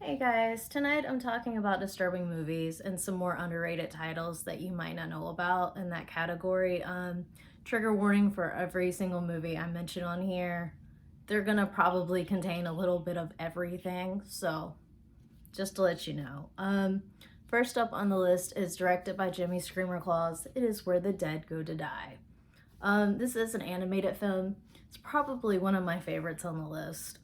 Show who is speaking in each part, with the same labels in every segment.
Speaker 1: Hey guys, tonight I'm talking about disturbing movies and some more underrated titles that you might not know about in that category. Trigger warning for every single movie I mention on here. They're gonna probably contain a little bit of everything, so just to let you know. First up on the list is directed by Jimmy Screamer Claus. It is Where the Dead Go to Die. This is an animated film. It's probably one of my favorites on the list.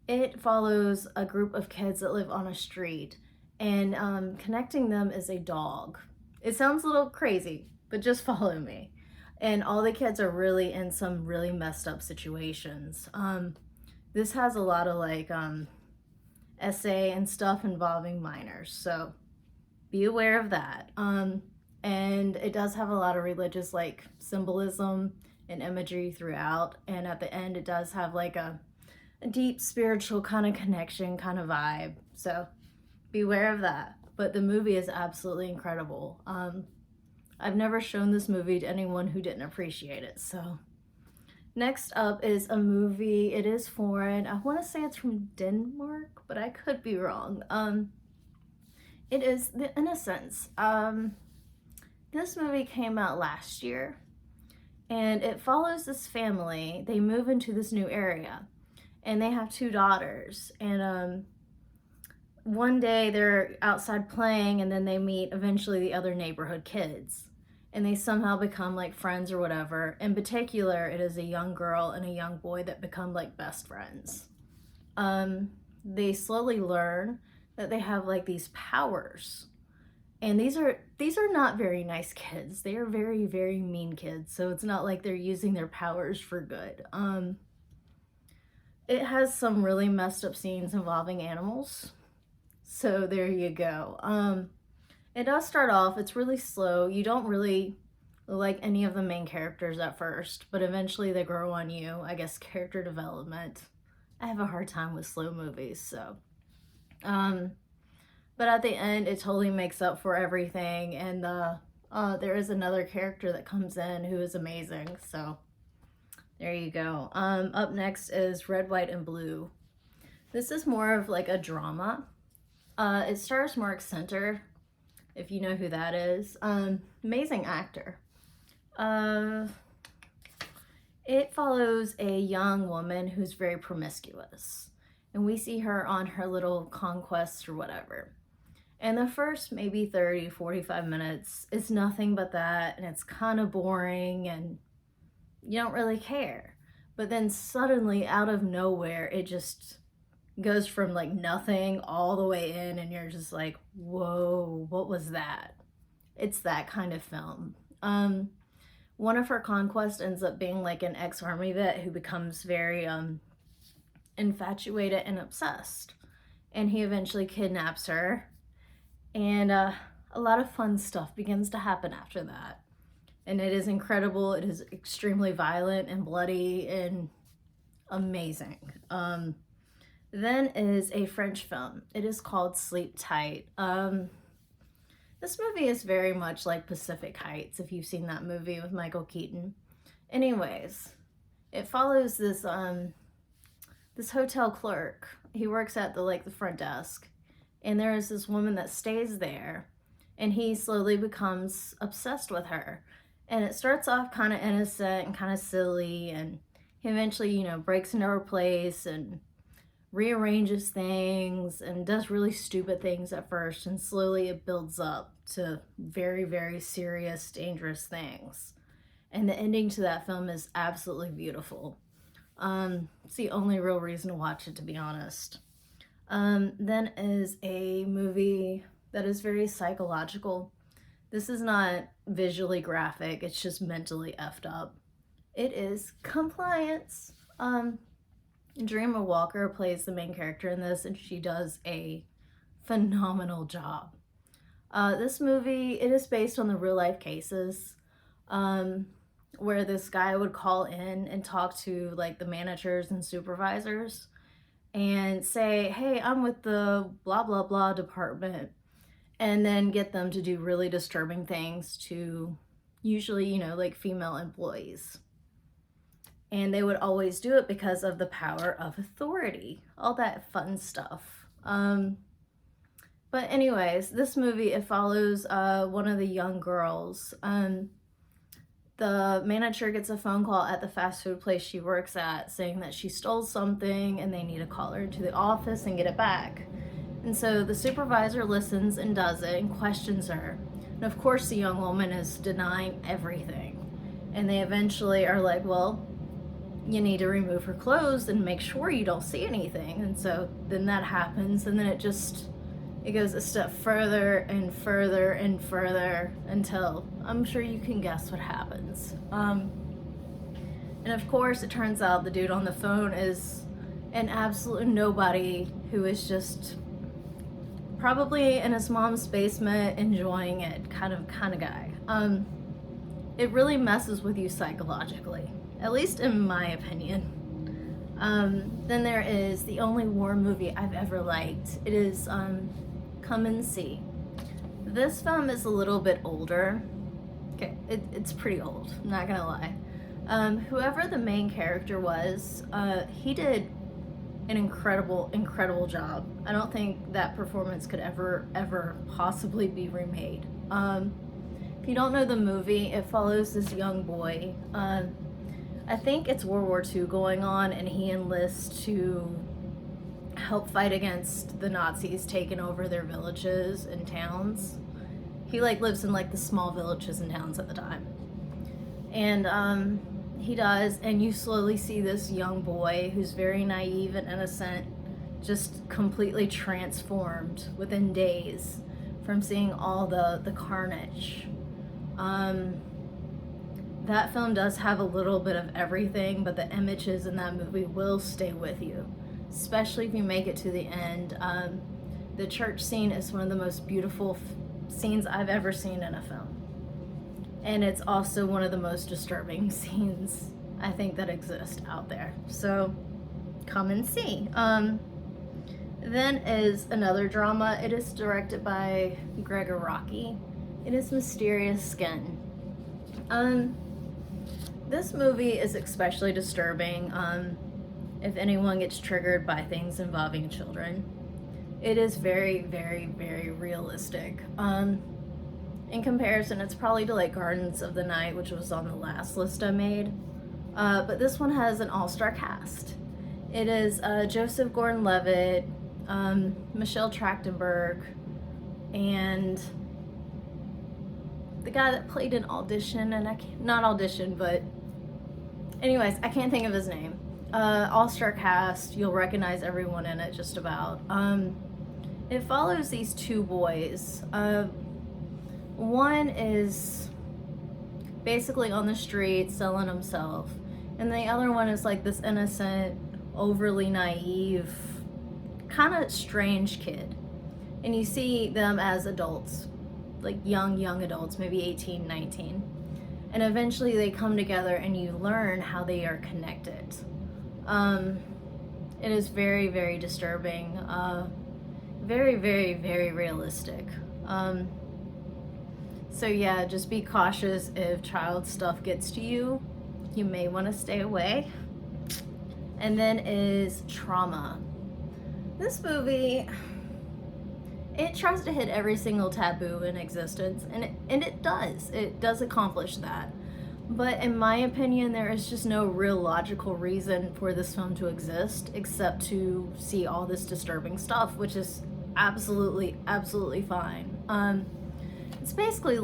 Speaker 1: It follows a group of kids that live on a street, and connecting them is a dog. It sounds a little crazy, but just follow me. And all the kids are really in some really messed up situations. This has a lot of essay and stuff involving minors, so be aware of that. And it does have a lot of religious symbolism and imagery throughout, and at the end it does have a deep spiritual kind of connection kind of vibe. So beware of that. But the movie is absolutely incredible. I've never shown this movie to anyone who didn't appreciate it. So next up is a movie. It is foreign. I want to say it's from Denmark, but I could be wrong. It is The Innocents. This movie came out last year, and it follows this family. They move into this new area, and they have two daughters. And one day they're outside playing, and then they meet eventually the other neighborhood kids, and they somehow become like friends or whatever. In particular, it is a young girl and a young boy that become like best friends. They slowly learn that they have like these powers, and these are not very nice kids. They are very, very mean kids, so it's not like they're using their powers for good. It has some really messed up scenes involving animals. So there you go. It does start off, it's really slow. You don't really like any of the main characters at first, but eventually they grow on you. I guess character development. I have a hard time with slow movies, so. But at the end, it totally makes up for everything, and there is another character that comes in who is amazing, so there you go. Up next is Red, White, and Blue. This is more of like a drama. It stars Mark Center, if you know who that is. Amazing actor. It follows a young woman who's very promiscuous, and we see her on her little conquest or whatever. And the first maybe 30, 45 minutes is nothing but that, and it's kind of boring, and you don't really care. But then suddenly, out of nowhere, it just goes from like nothing all the way in, and you're just like, whoa, what was that? It's that kind of film. One of her conquests ends up being like an ex-army vet who becomes very infatuated and obsessed, and he eventually kidnaps her, and a lot of fun stuff begins to happen after that. And it is incredible. It is extremely violent and bloody and amazing. Then is a French film. It is called Sleep Tight. This movie is very much like Pacific Heights, if you've seen that movie with Michael Keaton. Anyways, it follows this hotel clerk. He works at the front desk, and there is this woman that stays there, and he slowly becomes obsessed with her. And it starts off kind of innocent and kind of silly, and he eventually, breaks into her place and rearranges things and does really stupid things at first, and slowly it builds up to very, very serious, dangerous things. And the ending to that film is absolutely beautiful. It's the only real reason to watch it, to be honest. Then is a movie that is very psychological. This is not visually graphic, it's just mentally effed up. It is Compliance. Dreama Walker plays the main character in this, and she does a phenomenal job. This movie, it is based on the real life cases, where this guy would call in and talk to like the managers and supervisors and say, hey, I'm with the blah blah blah department, and then get them to do really disturbing things to usually, like female employees. And they would always do it because of the power of authority, all that fun stuff. But anyways, this movie, it follows one of the young girls. The manager gets a phone call at the fast food place she works at saying that she stole something and they need to call her into the office and get it back. And so the supervisor listens and does it and questions her. And of course, the young woman is denying everything. And they eventually are like, well, you need to remove her clothes and make sure you don't see anything. And so then that happens, and then it goes a step further and further and further until I'm sure you can guess what happens. And of course, it turns out the dude on the phone is an absolute nobody who is just probably in his mom's basement enjoying it kind of guy. It really messes with you psychologically, at least in my opinion. Then there is the only war movie I've ever liked. It is Come and See. This film is a little bit older. Okay, it's pretty old, I'm not gonna lie. Whoever the main character was, he did an incredible job. I don't think that performance could ever possibly be remade. If you don't know the movie, it follows this young boy. I think it's World War II going on, and he enlists to help fight against the Nazis taking over their villages and towns. He lives in the small villages and towns at the time. And he does, and you slowly see this young boy who's very naive and innocent just completely transformed within days from seeing all the carnage. That film does have a little bit of everything, but the images in that movie will stay with you, especially if you make it to the end. The church scene is one of the most beautiful scenes I've ever seen in a film. And it's also one of the most disturbing scenes I think that exist out there. So come and see. Then is another drama. It is directed by Gregg Araki. It is Mysterious Skin. This movie is especially disturbing if anyone gets triggered by things involving children. It is very realistic. In comparison, it's probably to Gardens of the Night, which was on the last list I made. But this one has an all-star cast. It is Joseph Gordon-Levitt, Michelle Trachtenberg, and the guy that played in Audition, and not Audition, but anyways, I can't think of his name. All-star cast, you'll recognize everyone in it just about. It follows these two boys. One is basically on the street selling himself, and the other one is this innocent, overly naive, kind of strange kid. And you see them as adults, young adults, maybe 18, 19. And eventually they come together and you learn how they are connected. It is very disturbing, very realistic. So yeah, just be cautious if child stuff gets to you. You may want to stay away. And then is Trauma. This movie, it tries to hit every single taboo in existence, and it does accomplish that. But in my opinion, there is just no real logical reason for this film to exist except to see all this disturbing stuff, which is absolutely fine. It's basically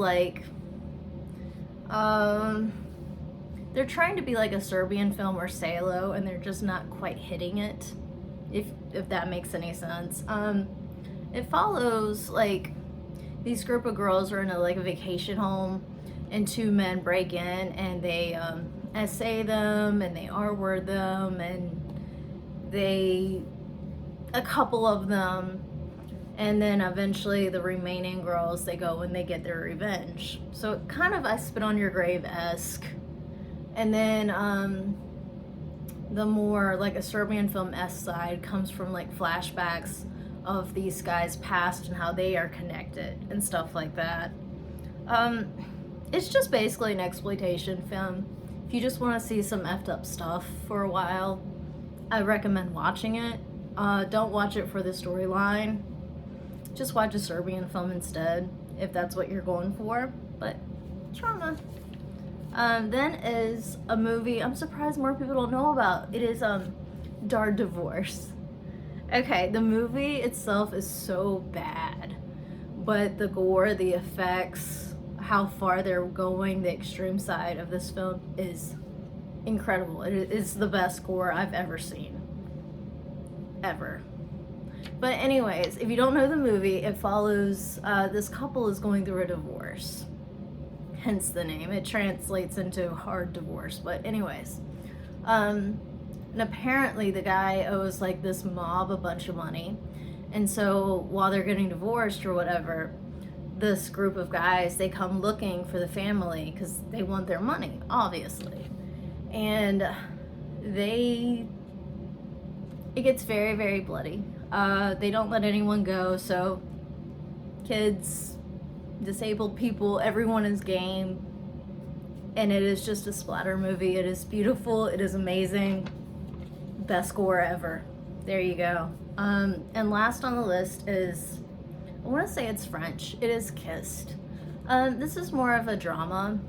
Speaker 1: they're trying to be like a Serbian film or Salo, and they're just not quite hitting it, if that makes any sense. It follows these group of girls are in a vacation home, and two men break in and they essay them and they R-word them, and a couple of them, and then eventually the remaining girls, they go and they get their revenge. So kind of I Spit on Your Grave-esque. And then the more a Serbian film-esque side comes from flashbacks of these guys' past and how they are connected and stuff like that. It's just basically an exploitation film. If you just want to see some effed up stuff for a while, I recommend watching it. Don't watch it for the storyline. Just watch a Serbian film instead, if that's what you're going for. But trauma. Then is a movie I'm surprised more people don't know about. It is Dar Divorce. Okay, the movie itself is so bad, but the gore, the effects, how far they're going, the extreme side of this film is incredible. It is the best gore I've ever seen. Ever. But anyways, if you don't know the movie, it follows this couple is going through a divorce. Hence the name. It translates into hard divorce. But anyways, and apparently the guy owes like this mob a bunch of money. And so while they're getting divorced or whatever, this group of guys, they come looking for the family because they want their money, obviously. And it gets very, very bloody. They don't let anyone go, so kids, disabled people, everyone is game. And it is just a splatter movie. It is beautiful. It is amazing. Best gore ever. There you go. And last on the list is, I want to say it's French. It is Kissed. This is more of a drama.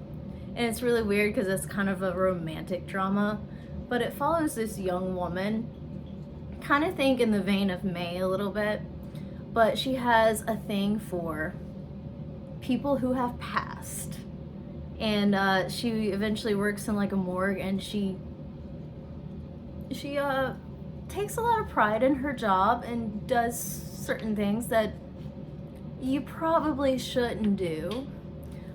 Speaker 1: And it's really weird because it's kind of a romantic drama. But it follows this young woman. Kind of think in the vein of May a little bit. But she has a thing for people who have passed. And she eventually works in like a morgue, and she takes a lot of pride in her job and does certain things that you probably shouldn't do.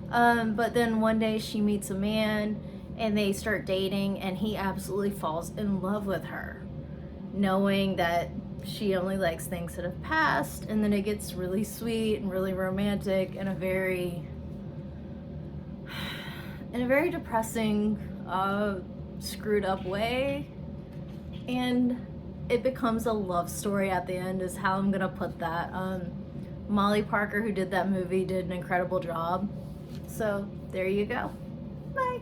Speaker 1: But then one day she meets a man and they start dating, and he absolutely falls in love with her, knowing that she only likes things that have passed. And then it gets really sweet and really romantic in a very depressing, screwed up way. And it becomes a love story at the end, is how I'm gonna put that. Molly Parker, who did that movie, did an incredible job. So there you go. Bye.